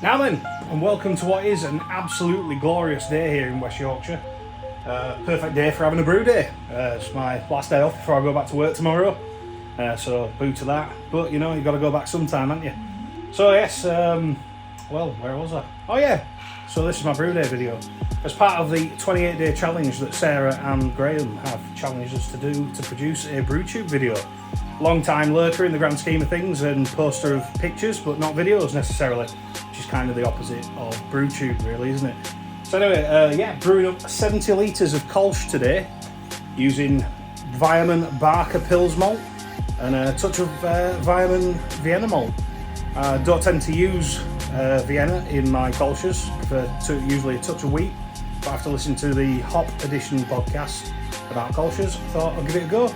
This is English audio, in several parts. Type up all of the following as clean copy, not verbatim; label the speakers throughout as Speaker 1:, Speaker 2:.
Speaker 1: Now then, and welcome to what is an absolutely glorious day here in West Yorkshire. Perfect day for having a brew day. It's my last day off before I go back to work tomorrow. So boo to that. But you know, you've got to go back sometime, haven't you? So yes, well, where was I? Oh yeah, so this is my brew day video. As part of the 28-day challenge that Sarah and Graham have challenged us to do to produce a BrewTube video. Long time lurker in the grand scheme of things and poster of pictures, but not videos necessarily, which is kind of the opposite of BrewTube really, isn't it? So anyway, yeah, brewing up 70 litres of Kölsch today using Weyermann Barke Pils malt and a touch of Weyermann Vienna malt. I don't tend to use Vienna in my Kölsches, prefer usually a touch of wheat, but after listening to the Hop Edition podcast about Kölsches, I thought I'll give it a go.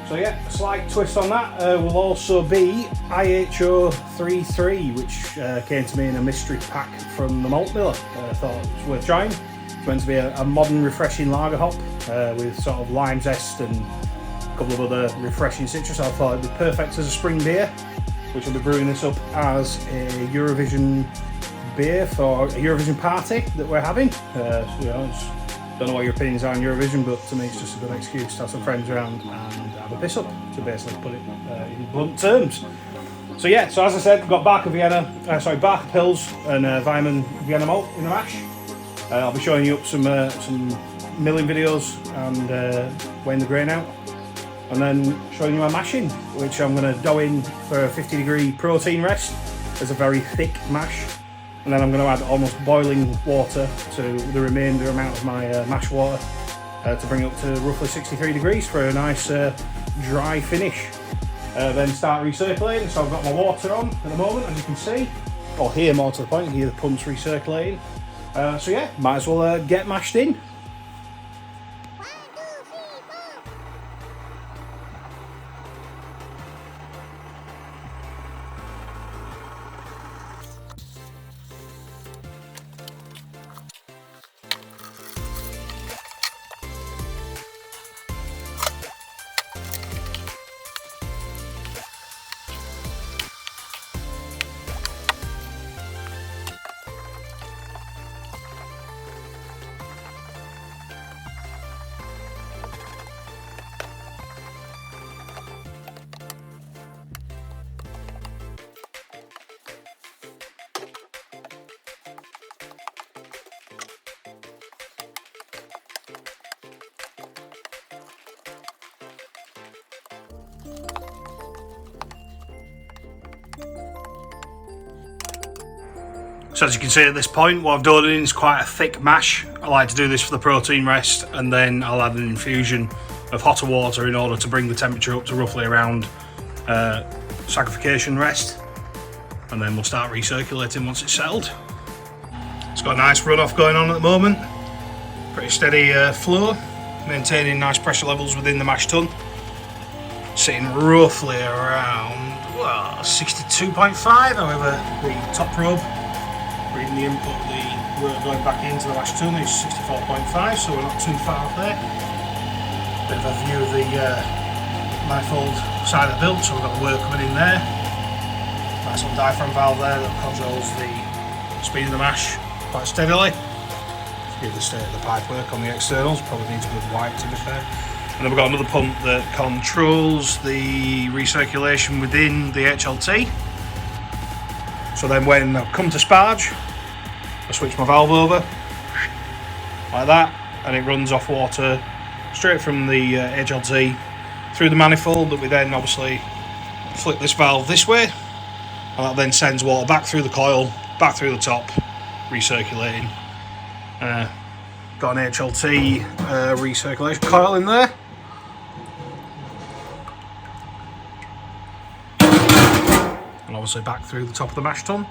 Speaker 1: So yeah, a slight twist on that will also be IHO33, which came to me in a mystery pack from the malt miller. I thought it was worth trying. It's meant to be a modern, refreshing lager hop with sort of lime zest and a couple of other refreshing citrus. I thought it'd be perfect as a spring beer, which I'll be brewing this up as a Eurovision beer for a Eurovision party that we're having. You know, don't know what your opinions are on Eurovision, but to me it's just a good excuse to have some friends around and have a piss up, to basically put it in blunt terms. So yeah, so as I said, we've got Barke Pils and Weyermann Vienna malt in the mash. I'll be showing you up some milling videos and weighing the grain out, and then showing you my mashing, which I'm going to dough in for a 50-degree protein rest as a very thick mash. And then I'm going to add almost boiling water to the remainder amount of my mash water to bring it up to roughly 63 degrees for a nice dry finish. Then start recirculating. So I've got my water on at the moment, as you can see, or here more to the point, here the pump's recirculating. So yeah, might as well get mashed in. So as you can see at this point, what I've done is quite a thick mash. I like to do this for the protein rest, and then I'll add an infusion of hotter water in order to bring the temperature up to roughly around saccharification rest, and then we'll start recirculating once it's settled. It's got a nice runoff going on at the moment, pretty steady flow, maintaining nice pressure levels within the mash tun, sitting roughly around 62.5, however the top probe reading the input, the work going back into the mash tun is 64.5, so we're not too far off there. Bit of a view of the manifold side of the build, so we've got the work coming in there. Nice little diaphragm valve there that controls the speed of the mash quite steadily. Give the state of the pipe work on the externals, probably needs a good wipe to be fair. And then we've got another pump that controls the recirculation within the HLT. So then when I come to sparge, I switch my valve over, like that, and it runs off water straight from the HLT through the manifold, that we then obviously flip this valve this way, and that then sends water back through the coil, back through the top, recirculating. Got an HLT recirculation coil in there. And obviously back through the top of the mash tun.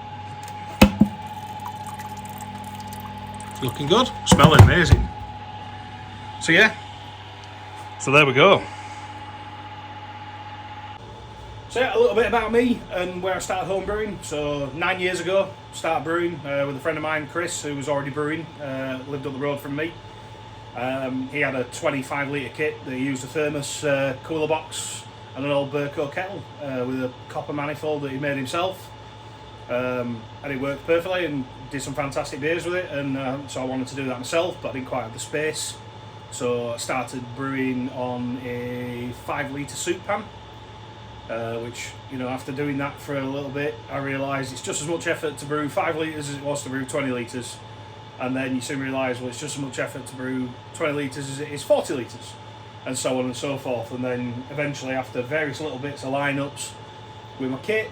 Speaker 1: Looking good, smelling amazing. So yeah, so there we go. So yeah, a little bit about me and where I started home brewing. So 9 years ago, started brewing with a friend of mine, Chris, who was already brewing, lived up the road from me. He had a 25 litre kit that he used a thermos cooler box and an old Barke kettle with a copper manifold that he made himself. and it worked perfectly, and did some fantastic beers with it. And so I wanted to do that myself, but I didn't quite have the space. So I started brewing on a 5-litre soup pan, which, you know, after doing that for a little bit, I realised it's just as much effort to brew 5 litres as it was to brew 20 litres. And then you soon realise, well, it's just as much effort to brew 20 litres as it is 40 litres, and so on and so forth. And then eventually, after various little bits of lineups with my kit,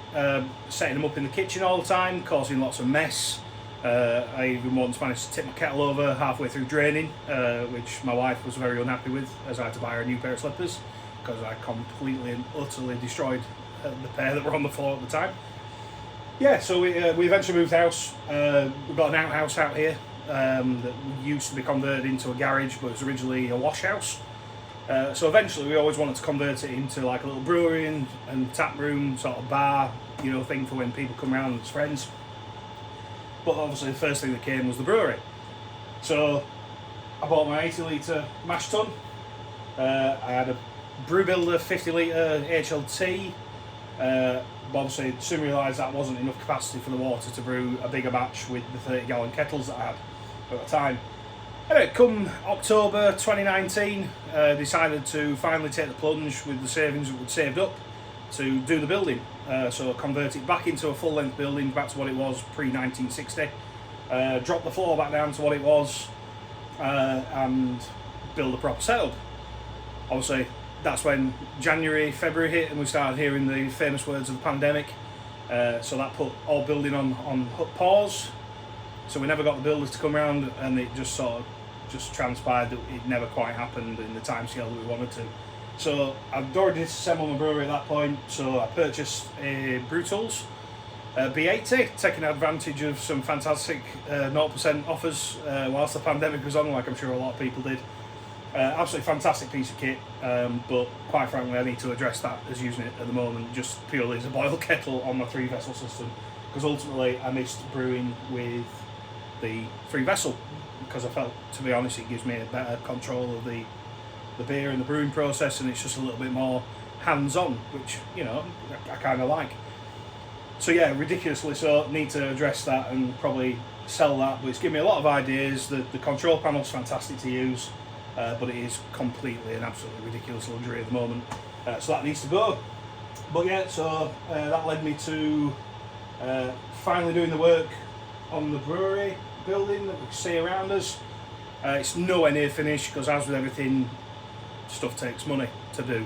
Speaker 1: setting them up in the kitchen all the time, causing lots of mess. I even once managed to tip my kettle over halfway through draining, which my wife was very unhappy with, as I had to buy her a new pair of slippers because I completely and utterly destroyed the pair that were on the floor at the time. Yeah, so we eventually moved house. We've got an outhouse out here that used to be converted into a garage, but it was originally a wash house. So eventually we always wanted to convert it into like a little brewery and tap room, sort of bar, you know, thing for when people come around as friends. But obviously the first thing that came was the brewery. So I bought my 80-litre mash tun. I had a brew builder 50-litre HLT. But obviously soon realised that wasn't enough capacity for the water to brew a bigger batch with the 30-gallon kettles that I had at the time. Anyway, come October 2019, decided to finally take the plunge with the savings that we'd saved up to do the building. So convert it back into a full-length building, back to what it was pre-1960. Drop the floor back down to what it was, and build a proper setup. Obviously, that's when January, February hit, and we started hearing the famous words of the pandemic. So that put all building on pause. So we never got the builders to come around, and it just sort of transpired that it never quite happened in the timescale that we wanted to. So I'd already disassembled my brewery at that point, so I purchased a Brew Tools B80, taking advantage of some fantastic 0% offers whilst the pandemic was on, like I'm sure a lot of people did. Absolutely fantastic piece of kit, but quite frankly I need to address that as using it at the moment just purely as a boil kettle on my 3-vessel system, because ultimately I missed brewing with the 3-vessel, because I felt, to be honest, it gives me a better control of the beer and the brewing process, and it's just a little bit more hands-on, which, you know, I kind of like. So yeah, ridiculously so, need to address that and probably sell that, but it's given me a lot of ideas. The control panel's fantastic to use, but it is completely and absolutely ridiculous luxury at the moment, so that needs to go. But yeah, so that led me to finally doing the work on the brewery building that we see around us. It's nowhere near finished, because as with everything, stuff takes money to do,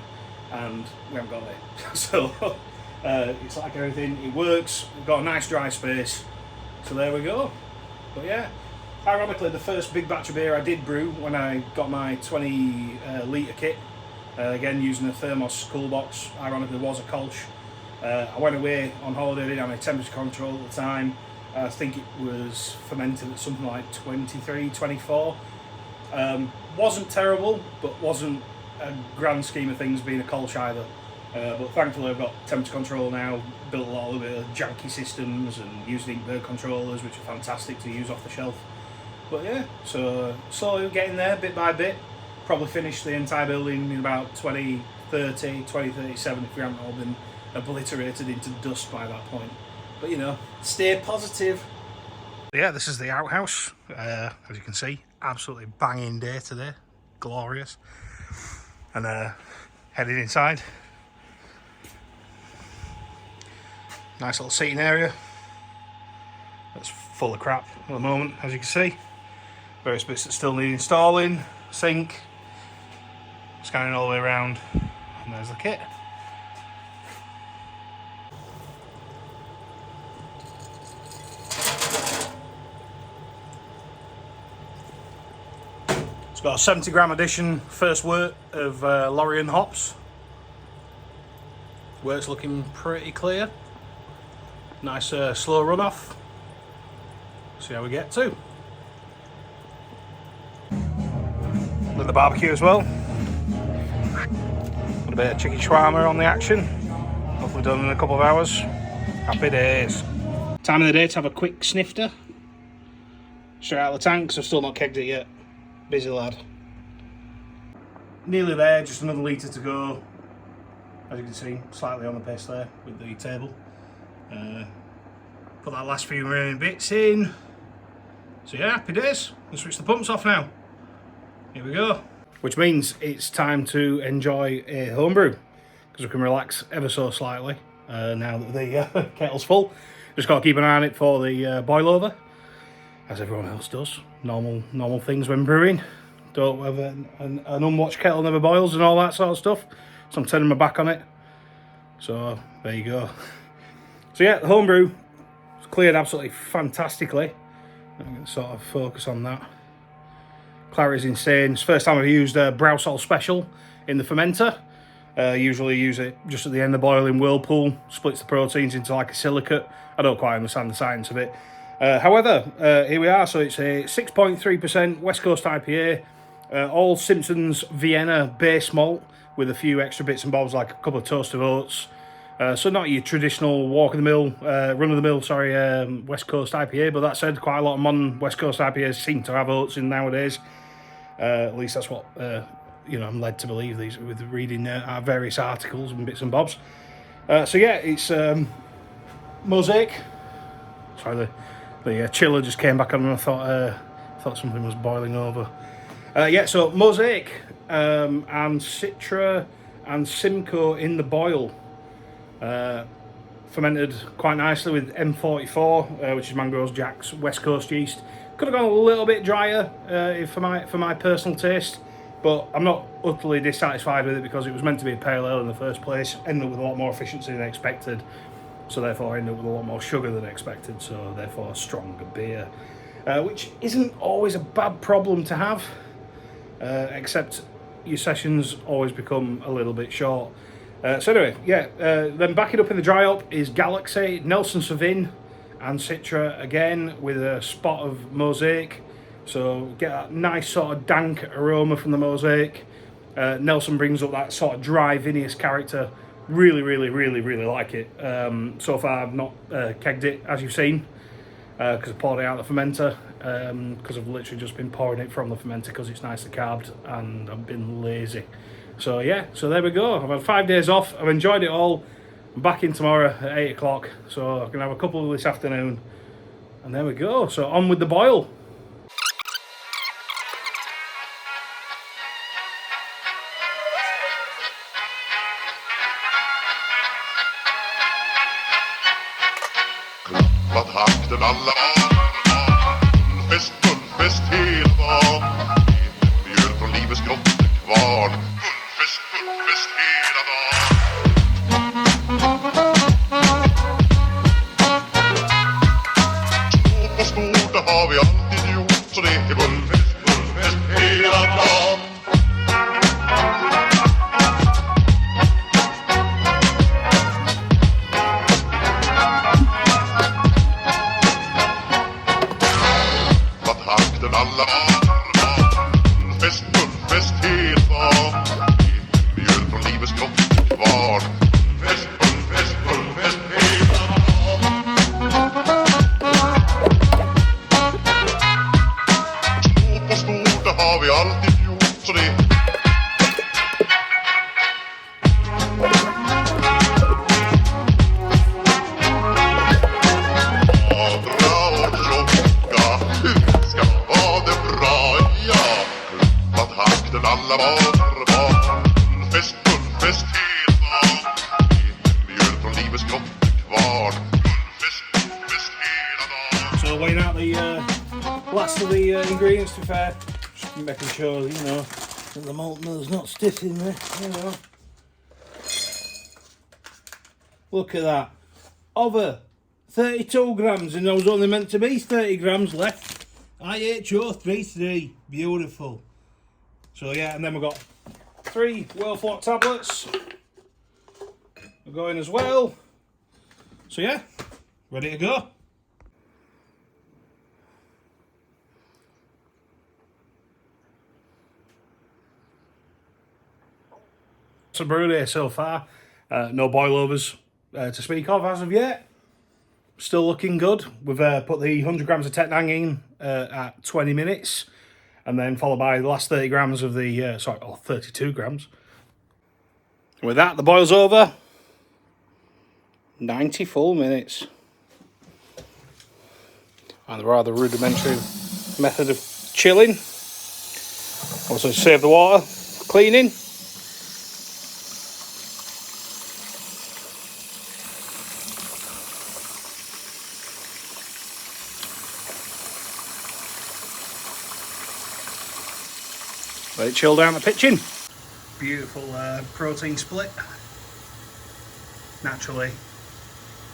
Speaker 1: and we haven't got it. So it's like everything, it works, we've got a nice dry space, so there we go. But yeah, ironically the first big batch of beer I did brew when I got my 20-litre kit, again using a thermos cool box, ironically was a Kölsch. I went away on holiday, didn't have any temperature control at the time. I think it was fermented at something like 23, 24. Wasn't terrible, but wasn't a grand scheme of things being a Kölsch either. But thankfully I've got temperature control now, built a lot of janky systems and used Inkbird controllers, which are fantastic to use off the shelf. But yeah, so slowly getting there bit by bit. Probably finish the entire building in about 2030, 2037 if we haven't all been obliterated into dust by that point. But you know, stay positive. Yeah, this is the outhouse. As you can see, absolutely banging day today. Glorious. And heading inside. Nice little seating area. That's full of crap at the moment, as you can see. Various bits that still need installing. Sink. Scanning all the way around. And there's the kit. It's got a 70-gram edition first wort of Lorien hops. Wort's looking pretty clear. Nice slow runoff. See how we get to. With the barbecue as well. Got a bit of chicken shawarma on the action. Hopefully done in a couple of hours. Happy days. Time of the day to have a quick snifter. Straight out of the tank, because I've still not kegged it yet. Busy lad. Nearly there, just another litre to go. As you can see, slightly on the pace there with the table. Put that last few remaining bits in. So yeah, happy days. Let's switch the pumps off now. Here we go. Which means it's time to enjoy a homebrew, because we can relax ever so slightly now that the kettle's full. Just got to keep an eye on it for the boil over, as everyone else does. Normal things when brewing. Don't have an unwatched kettle never boils and all that sort of stuff. So I'm turning my back on it. So there you go. So yeah, the homebrew was cleared absolutely fantastically. I'm going to sort of focus on that. Clarity's insane. It's the first time I've used a Browsol Special in the fermenter. Usually use it just at the end of the boiling whirlpool. Splits the proteins into like a silicate. I don't quite understand the science of it. However, here we are. So it's a 6.3% West Coast IPA. All Simpsons Vienna base malt with a few extra bits and bobs like a couple of toasted oats. So not your traditional run-of-the-mill West Coast IPA, but that said, quite a lot of modern West Coast IPAs seem to have oats in nowadays. At least that's what I'm led to believe these with reading our various articles and bits and bobs. So yeah, it's Mosaic. Sorry, the chiller just came back on and I thought something was boiling over. Yeah, so Mosaic and Citra and Simcoe in the boil. Fermented quite nicely with M44, which is Mangroves Jack's West Coast yeast. Could have gone a little bit drier for my personal taste, but I'm not utterly dissatisfied with it because it was meant to be a pale ale in the first place. Ended up with a lot more efficiency than expected, so therefore I ended up with a lot more sugar than expected, so therefore a stronger beer, which isn't always a bad problem to have, except your sessions always become a little bit short. So anyway, yeah, then backing up in the dry up is Galaxy, Nelson Sauvin and Citra again with a spot of Mosaic. So get that nice sort of dank aroma from the Mosaic. Nelson brings up that sort of dry vinous character. Really like it. So far I've not kegged it, as you've seen, because I poured it out of the fermenter, because I've literally just been pouring it from the fermenter because it's nicely carbed and I've been lazy. So yeah, so there we go. I've had 5 days off. I've enjoyed it all. I'm back in tomorrow at 8 o'clock. So I can have a couple this afternoon. And there we go. So on with the boil.
Speaker 2: Vad hakten alla fullfest hela dagen. Mjöl från livets grottekvarn. Fullfest hela dagen. Stort och stort, det har vi alltid gjort. Så det är fullfest hela dagen. Vad hakten alla fullfest hela dagen. Mjöl från livets grottekvarn. Fullfest hela dagen. Stort och stort, det har vi alltid gjort. Så det Adra och tjocka, hur ska vara det bra, ja. Vad hakten alla var. Fullfest hela dagen. Mjöl från livets grottekvarn. Fullfest hela dagen.
Speaker 1: So weighing out the last of the ingredients, to be fair. Just making sure, that the malt mill's not stiff in there, Look at that. Over 32 grams, and there was only meant to be 30 grams left. IHO33, beautiful. So yeah, and then we've got 3 well-fought tablets. We're going as well. So yeah, ready to go. So Brewday so far, no boilovers to speak of as of yet. Still looking good. We've put the 100 grams of Tettnang in at 20 minutes, and then followed by the last 30 grams of the 32 grams. With that, the boil's over. 90 full minutes. and the rather rudimentary method of chilling. Also save the water for cleaning. Let it chill down the pitching. Beautiful protein split. Naturally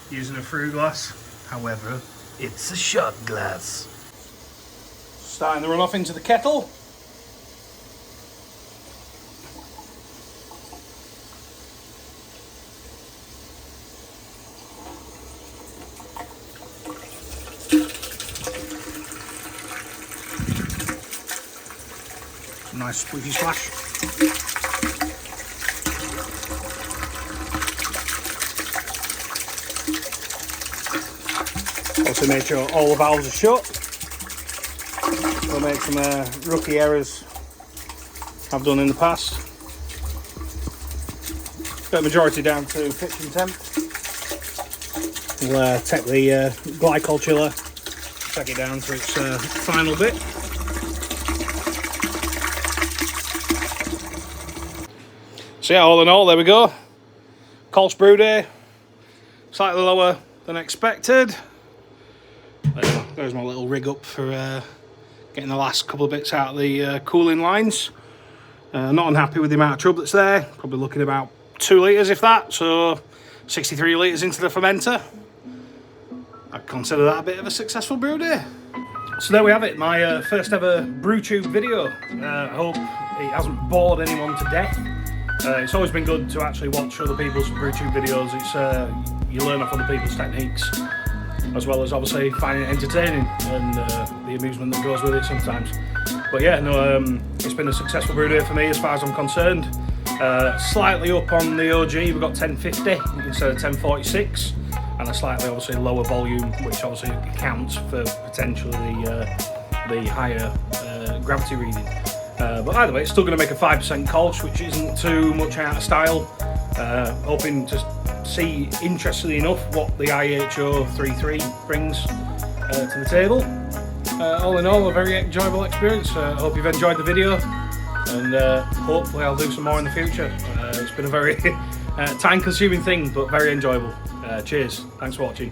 Speaker 1: using a fruit glass, however it's a shot glass. Starting to run off into the kettle. Nice squeaky splash. Also make sure all the valves are shut. We'll make some rookie errors I've done in the past. Got the majority down to pitching temp. We'll take the glycol chiller, take it down to its final bit. So yeah, all in all, there we go. Kölsch Brewday, slightly lower than expected. There's my little rig up for getting the last couple of bits out of the cooling lines. Not unhappy with the amount of chub that's there. Probably looking about 2 litres if that, so 63 litres into the fermenter. I'd consider that a bit of a successful brew day. So there we have it, my first ever BrewTube video. I hope it hasn't bored anyone to death. It's always been good to actually watch other people's BrewTube videos. It's you learn off other people's techniques, as well as obviously finding it entertaining and the amusement that goes with it sometimes. But yeah, no, it's been a successful brew day for me as far as I'm concerned. Slightly up on the OG, we've got 1050 instead of 1046, and a slightly obviously lower volume, which obviously accounts for potentially the higher gravity reading. But either way, it's still going to make a 5% Kölsch, which isn't too much out of style. Hoping to see, interestingly enough, what the IHO 3.3 brings to the table. All in all, a very enjoyable experience. I hope you've enjoyed the video, and hopefully I'll do some more in the future. It's been a very time-consuming thing, but very enjoyable. Cheers, thanks for watching.